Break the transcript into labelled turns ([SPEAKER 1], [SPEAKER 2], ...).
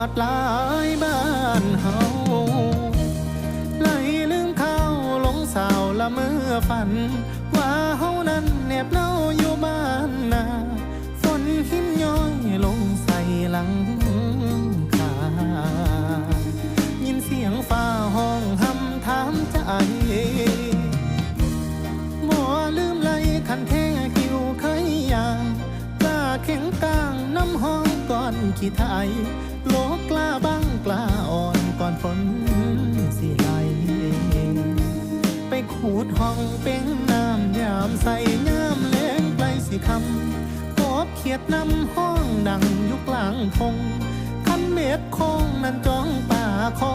[SPEAKER 1] หลายบ้านเฮาไหลลืมเข้าหลงสาวละเมื่อฝันว่าเฮานั้นแนบเล่าอยู่บ้านนาฝนหินย้อยลงใส่หลังคายินเสียงฟ้าห้องหำถามใจบ่ลืมไหลคันแท้คิวเคยอย่างกล้าแข็งกลางน้ำห้องก่อนขี้ไทยโลกกล้าบ้างกล้าอ่อนก่อนฝนสิไหลไปขูดห้องเป็นน้ำยามใส่น้ำแรงไกลสิคำกบเขียดน้ำห้องดังอยู่กลางพงคันเม็ดคงนั้นจ้องป่าคอ